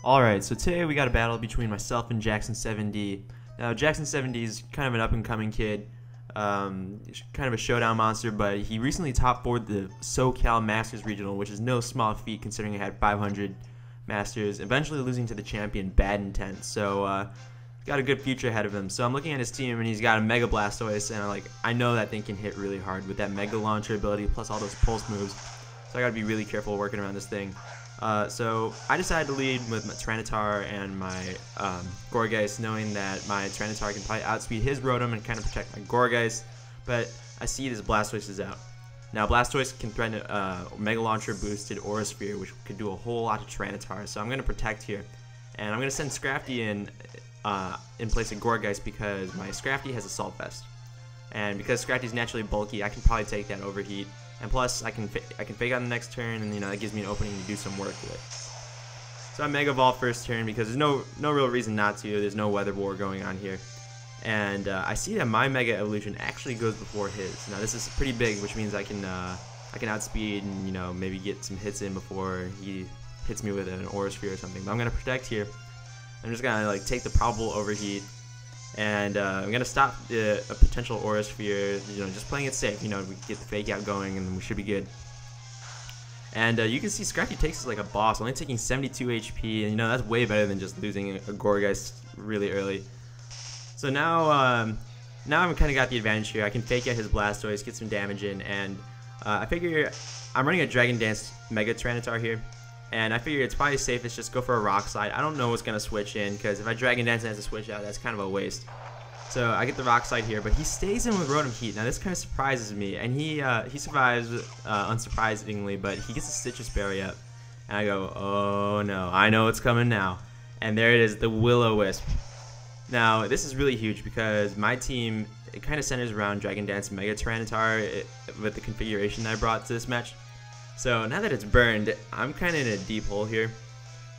Alright, so today we got a battle between myself and Jackson 7D. Now, Jackson 7D is kind of an up-and-coming kid, kind of a showdown monster, but he recently top-4'd the SoCal Masters regional, which is no small feat considering he had 500 Masters, eventually losing to the champion Bad Intent. So, got a good future ahead of him. So I'm looking at his team, and he's got a Mega Blastoise, and I know that thing can hit really hard with that Mega Launcher ability, plus all those pulse moves. So I gotta be really careful working around this thing. So I decided to lead with my Tyranitar and my Gourgeist, knowing that my Tyranitar can probably outspeed his Rotom and kind of protect my Gourgeist, but I see this Blastoise is out. Now Blastoise can threaten a Mega Launcher boosted Aura Sphere, which could do a whole lot to Tyranitar, so I'm going to protect here. And I'm going to send Scrafty in place of Gourgeist because my Scrafty has Assault Vest. And because Scrafty's naturally bulky, I can probably take that Overheat. And plus, I can fake out the next turn, and that gives me an opening to do some work with. So I Mega Evolve first turn because there's no real reason not to. There's no Weather War going on here, and I see that my Mega Evolution actually goes before his. Now this is pretty big, which means I can outspeed and maybe get some hits in before he hits me with an Aura Sphere or something. But I'm gonna protect here. I'm just gonna take the probable Overheat. And I'm going to stop a potential Aura Sphere, just playing it safe. We get the fake out going and we should be good. And you can see Scrafty takes this like a boss, only taking 72 HP, and that's way better than just losing a Gourgeist really early. So now I'm kind of got the advantage here. I can fake out his Blastoise, get some damage in, and I figure I'm running a Dragon Dance Mega Tyranitar here. And I figure it's probably safest just go for a Rock Slide. I don't know what's going to switch in, because if I Dragon Dance and has to switch out, that's kind of a waste. So I get the Rock Slide here, but he stays in with Rotom Heat. Now this kind of surprises me, and he survives unsurprisingly, but he gets a Citrus Berry up. And I go, oh no, I know what's coming now. And there it is, the Will-O-Wisp. Now this is really huge because my team, it kind of centers around Dragon Dance Mega Tyranitar with the configuration that I brought to this match. So now that it's burned, I'm kind of in a deep hole here,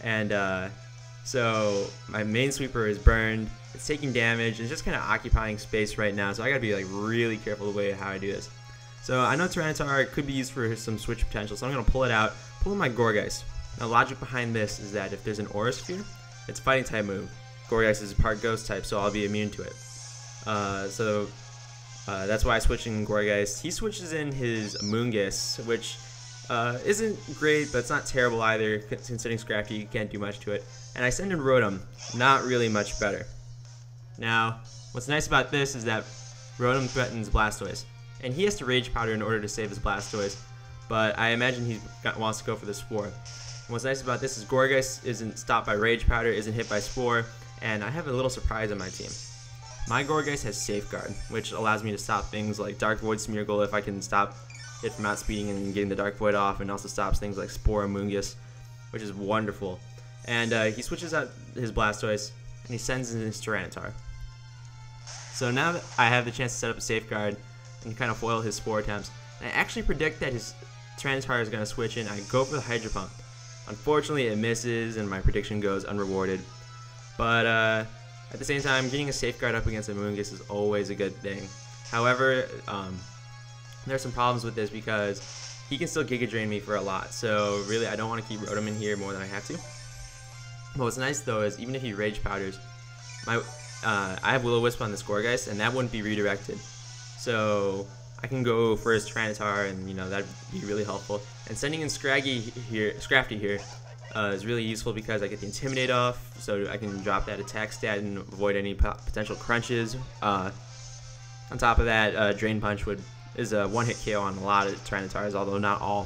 and so my main sweeper is burned. It's taking damage and just kind of occupying space right now. So I gotta be really careful the way how I do this. So I know Tyranitar could be used for some switch potential, so I'm gonna pull it out, pull in my Gourgeist. Now logic behind this is that if there's an Aura Sphere, it's a fighting type move. Gourgeist is a part Ghost type, so I'll be immune to it. That's why I'm switching Gourgeist. He switches in his Amoonguss, which isn't great, but it's not terrible either, considering Scrafty, you can't do much to it. And I send in Rotom, not really much better. Now, what's nice about this is that Rotom threatens Blastoise, and he has to Rage Powder in order to save his Blastoise, but I imagine he wants to go for the Spore. And what's nice about this is Gourgeist isn't stopped by Rage Powder, isn't hit by Spore, and I have a little surprise on my team. My Gourgeist has Safeguard, which allows me to stop things like Dark Void Smeargle if I can stop it from outspeeding and getting the Dark Void off, and also stops things like Spore Amoonguss, which is wonderful. And he switches out his Blastoise, and he sends in his Tyranitar. So now that I have the chance to set up a Safeguard and kind of foil his Spore attempts, and I actually predict that his Tyranitar is going to switch in, I go for the Hydro Pump. Unfortunately, it misses, and my prediction goes unrewarded. But at the same time, getting a Safeguard up against Amoonguss is always a good thing. However, there's some problems with this because he can still Giga Drain me for a lot, so really I don't want to keep Rotom in here more than I have to. But what's nice though is even if he Rage Powders, I have Will-O-Wisp on this Gourgeist, and that wouldn't be redirected. So I can go for his Tyranitar, and that'd be really helpful. And sending in Scrafty here is really useful because I get the Intimidate off, so I can drop that attack stat and avoid any potential crunches. On top of that, Drain Punch is a one-hit KO on a lot of Tyranitars, although not all.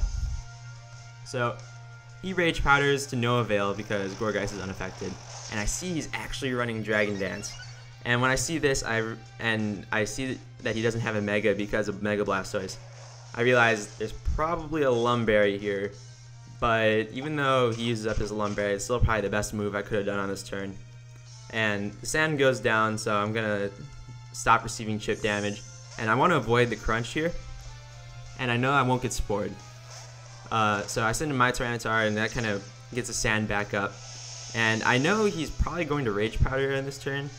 So he Rage Powders to no avail because Gourgeist is unaffected, and I see he's actually running Dragon Dance. And when I see this, I see that he doesn't have a Mega because of Mega Blastoise, I realize there's probably a Lumberry here. But even though he uses up his Lumberry, it's still probably the best move I could have done on this turn. And the sand goes down, so I'm gonna stop receiving chip damage. And I want to avoid the crunch here, and I know I won't get spored. So I send in my Tyranitar, and that kind of gets the sand back up. And I know he's probably going to Rage Powder in this turn,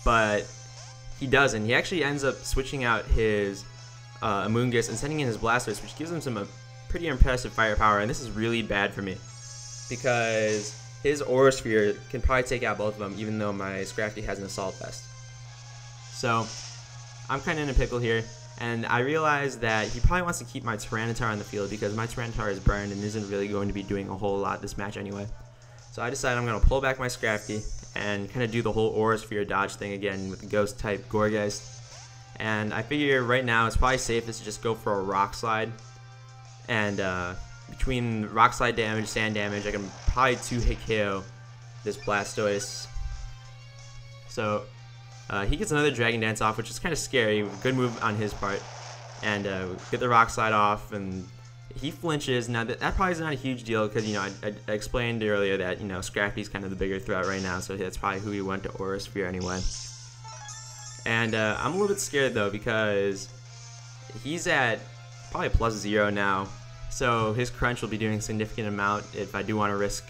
but he doesn't. He actually ends up switching out his Amoonguss and sending in his Blastoise, which gives him some pretty impressive firepower. And this is really bad for me because his Aura Sphere can probably take out both of them, even though my Scrafty has an Assault Vest. So I'm kind of in a pickle here, and I realize that he probably wants to keep my Tyranitar on the field because my Tyranitar is burned and isn't really going to be doing a whole lot this match anyway. So I decided I'm going to pull back my Scrafty and kind of do the whole Aura Sphere dodge thing again with the Ghost type Gourgeist. And I figure right now it's probably safest to just go for a Rock Slide. And between Rock Slide damage, Sand damage, I can probably 2-hit KO this Blastoise. So he gets another Dragon Dance off, which is kind of scary. Good move on his part. And get the Rock Slide off, and he flinches. Now that probably is not a huge deal because, you know, I explained earlier that, you know, Scrafty's kind of the bigger threat right now, so that's probably who he went to Aura Sphere anyway. And I'm a little bit scared though because he's at probably +0 now, so his crunch will be doing a significant amount if I do want to risk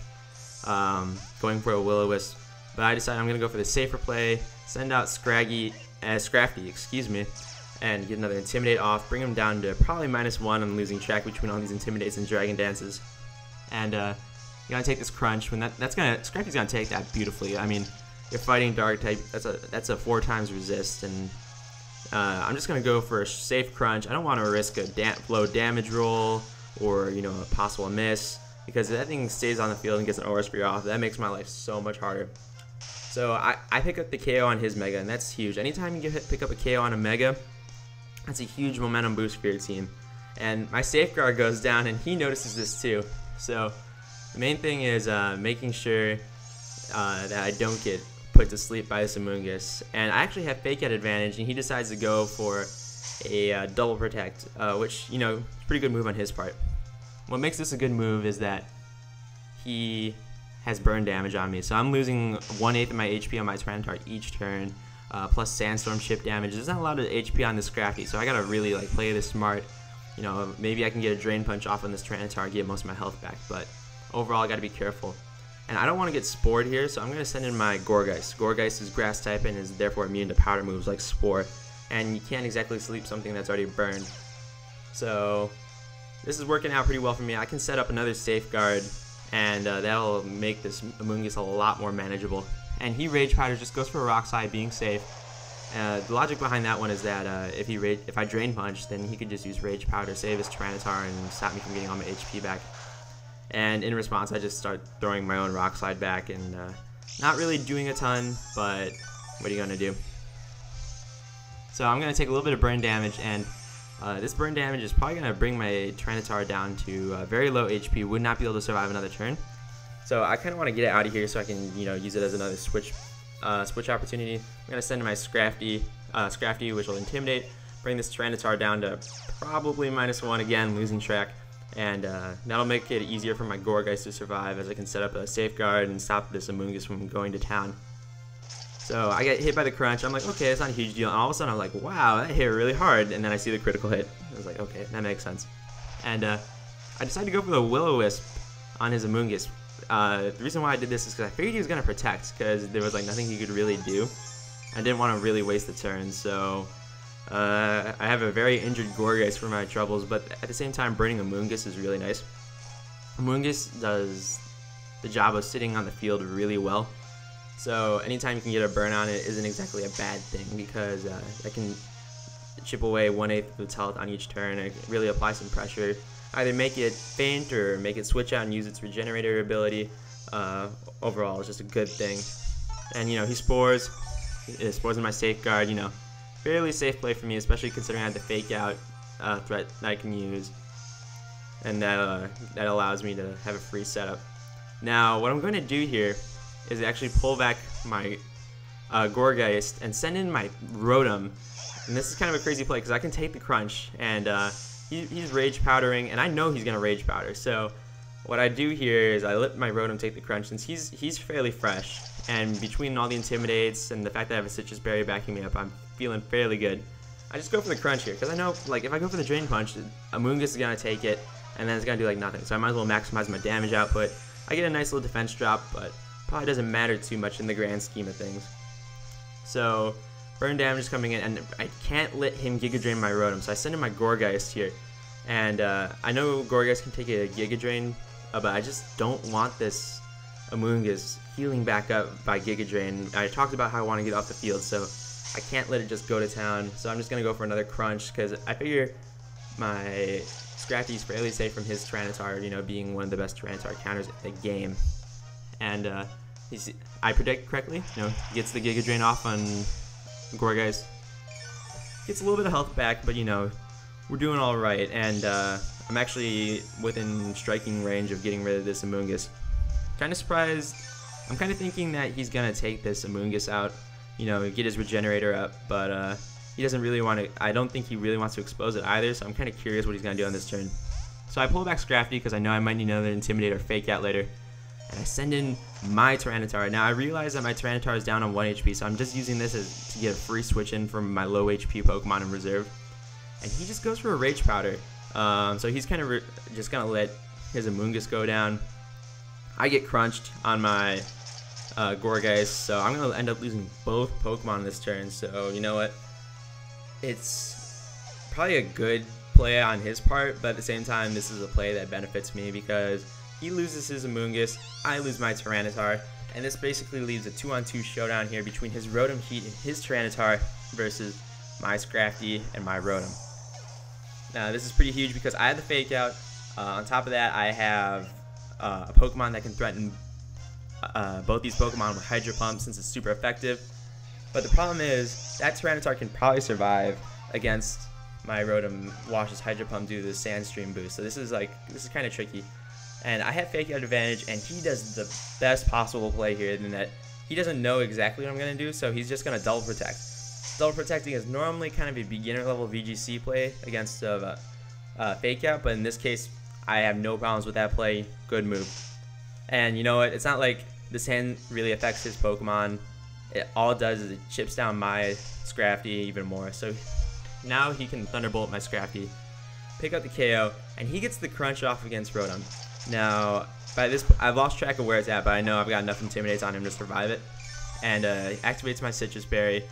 going for a Will-O-Wisp. But I decided I'm going to go for the safer play, send out Scrafty, excuse me, and get another Intimidate off, bring him down to probably -1. I'm losing track between all these Intimidates and Dragon Dances. And you're going to take this crunch. When Scrafty's going to take that beautifully. I mean, you're fighting Dark type, that's a 4 times resist, and I'm just going to go for a safe crunch. I don't want to risk a low damage roll or, you know, a possible miss, because if that thing stays on the field and gets an Aura Sphere off, that makes my life so much harder. So I pick up the KO on his Mega, and that's huge. Anytime you pick up a KO on a Mega, that's a huge momentum boost for your team. And my Safeguard goes down, and he notices this too. So the main thing is making sure that I don't get put to sleep by this Amoonguss. And I actually have Fake Out advantage, and he decides to go for a double protect, which, you know, is a pretty good move on his part. What makes this a good move is that he has burn damage on me, so I'm losing 1/8 of my HP on my Tyranitar each turn, plus Sandstorm chip damage. There's not a lot of HP on this Scrafty, so I gotta really like play this smart. You know, maybe I can get a Drain Punch off on this Tyranitar, get most of my health back, but overall I gotta be careful. And I don't want to get Spored here, so I'm going to send in my Gourgeist. Gourgeist is Grass type and is therefore immune to powder moves like Spore, and you can't exactly sleep something that's already burned. So this is working out pretty well for me. I can set up another Safeguard, and that'll make this Amoonguss a lot more manageable. And he Rage Powder, just goes for a Rock Slide, being safe. The logic behind that one is that if I Drain Punch, then he could just use Rage Powder, save his Tyranitar, and stop me from getting all my HP back. And in response, I just start throwing my own Rock Slide back, and not really doing a ton, but what are you gonna do? So I'm gonna take a little bit of burn damage, and this burn damage is probably gonna bring my Tyranitar down to very low HP. Would not be able to survive another turn. So I kind of want to get it out of here so I can, you know, use it as another switch opportunity. I'm gonna send in my Scrafty, which will Intimidate, bring this Tyranitar down to probably -1 again, losing track. And that'll make it easier for my Gourgeist to survive, as I can set up a Safeguard and stop this Amoonguss from going to town. So I get hit by the crunch. I'm like, okay, it's not a huge deal. And all of a sudden I'm like, wow, that hit really hard. And then I see the critical hit. I was like, okay, that makes sense. And I decided to go for the Will-O-Wisp on his Amoonguss. The reason why I did this is because I figured he was going to protect, because there was like nothing he could really do. I didn't want to really waste the turn, so I have a very injured Gourgeist for my troubles, but at the same time, burning Amoonguss is really nice. Amoonguss does the job of sitting on the field really well, so anytime you can get a burn on it isn't exactly a bad thing, because I can chip away 1/8 of its health on each turn and really apply some pressure. Either make it faint or make it switch out and use its Regenerator ability. Overall, it's just a good thing. And, you know, he Spores in my Safeguard, you know. Fairly safe play for me, especially considering I have the Fake Out threat that I can use, and that allows me to have a free setup. Now, what I'm going to do here is actually pull back my Gourgeist and send in my Rotom, and this is kind of a crazy play because I can take the crunch, and he's Rage Powdering, and I know he's going to Rage Powder. So what I do here is I let my Rotom take the crunch, since he's fairly fresh, and between all the Intimidates and the fact that I have a Citrus Berry backing me up, I'm feeling fairly good. I just go for the crunch here, because I know, like, if I go for the Drain Punch, Amoonguss is going to take it, and then it's going to do, like, nothing. So I might as well maximize my damage output. I get a nice little defense drop, but probably doesn't matter too much in the grand scheme of things. So, burn damage is coming in, and I can't let him Giga Drain my Rotom, so I send in my Gourgeist here. And I know Gourgeist can take a Giga Drain, but I just don't want this Amoonguss healing back up by Giga Drain. I talked about how I want to get off the field, so I can't let it just go to town. So I'm just going to go for another crunch because I figure my Scrafty's fairly safe from his Tyranitar, you know, being one of the best Tyranitar counters in the game. And I predict correctly, you know, he gets the Giga Drain off on Gourgeist. Gets a little bit of health back, but you know, we're doing all right. And I'm actually within striking range of getting rid of this Amoonguss. Kind of surprised. I'm kind of thinking that he's gonna take this Amoonguss out, you know, get his regenerator up, but he doesn't really want to. I don't think he really wants to expose it either. So I'm kind of curious what he's gonna do on this turn. So I pull back Scrafty because I know I might need another Intimidate or Fake Out later. And I send in my Tyranitar. Now I realize that my Tyranitar is down on 1 HP, so I'm just using this to get a free switch in from my low HP Pokemon in reserve. And he just goes for a Rage Powder. So he's kind of just gonna let his Amoonguss go down. I get crunched on my Gourgeist, so I'm gonna end up losing both Pokemon this turn. So you know what? It's probably a good play on his part, but at the same time, this is a play that benefits me because he loses his Amoonguss, I lose my Tyranitar, and this basically leaves a 2-on-2 showdown here between his Rotom Heat and his Tyranitar versus my Scrafty and my Rotom. Now this is pretty huge because I have the Fake Out. On top of that, I have a Pokemon that can threaten both these Pokemon with Hydro Pump since it's super effective. But the problem is that Tyranitar can probably survive against my Rotom Wash's Hydro Pump due to the Sandstream boost. So this is kind of tricky. And I have Fake Out advantage, and he does the best possible play here in that he doesn't know exactly what I'm going to do, so he's just going to Double Protect. Double Protecting is normally kind of a beginner level VGC play against Fake Out, but in this case, I have no problems with that play. Good move. And you know what? It's not like the sand really affects his Pokemon. All it does is it chips down my Scrafty even more. So now he can Thunderbolt my Scrafty, pick up the KO, and he gets the crunch off against Rotom. Now, by this, I've lost track of where it's at, but I know I've got enough Intimidates on him to survive it. And activates my Citrus Berry.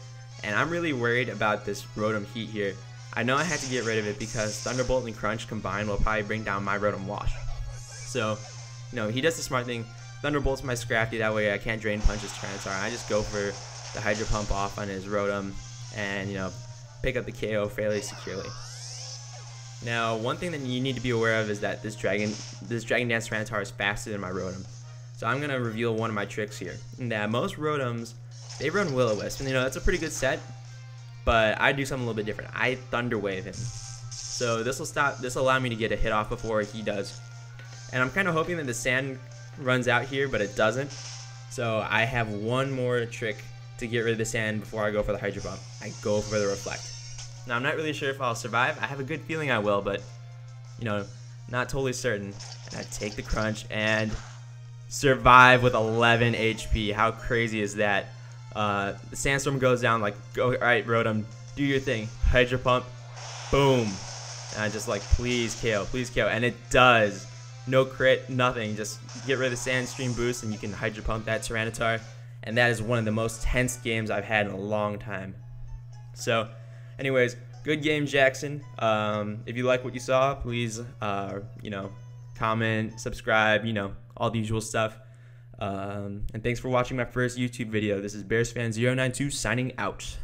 And I'm really worried about this Rotom Heat here. I know I had to get rid of it because Thunderbolt and Crunch combined will probably bring down my Rotom Wash. So, you know, he does the smart thing. Thunderbolt's my Scrafty, that way I can't Drain Punch his Tyranitar. I just go for the Hydro Pump off on his Rotom and, you know, pick up the KO fairly securely. Now, one thing that you need to be aware of is that this Dragon Dance Tyranitar is faster than my Rotom. So I'm going to reveal one of my tricks here. And that most Rotoms, they run Will-O-Wisp. And, you know, that's a pretty good set. But I do something a little bit different. I Thunder Wave him. So this will allow me to get a hit off before he does. And I'm kind of hoping that the sand runs out here, but it doesn't. So I have one more trick to get rid of the sand before I go for the Hydro Pump. I go for the Reflect. Now, I'm not really sure if I'll survive. I have a good feeling I will, but, you know, not totally certain. And I take the crunch and survive with 11 HP. How crazy is that? The Sandstorm goes down like, all right, Rotom, do your thing. Hydro Pump, boom. And I just like, please KO, please KO. And it does. No crit, nothing. Just get rid of the Sandstream boost and you can Hydro Pump that Tyranitar. And that is one of the most tense games I've had in a long time. So, anyways, good game, Jackson. If you like what you saw, please, you know, comment, subscribe, you know, all the usual stuff. And thanks for watching my first YouTube video. This is bearsfan092 signing out.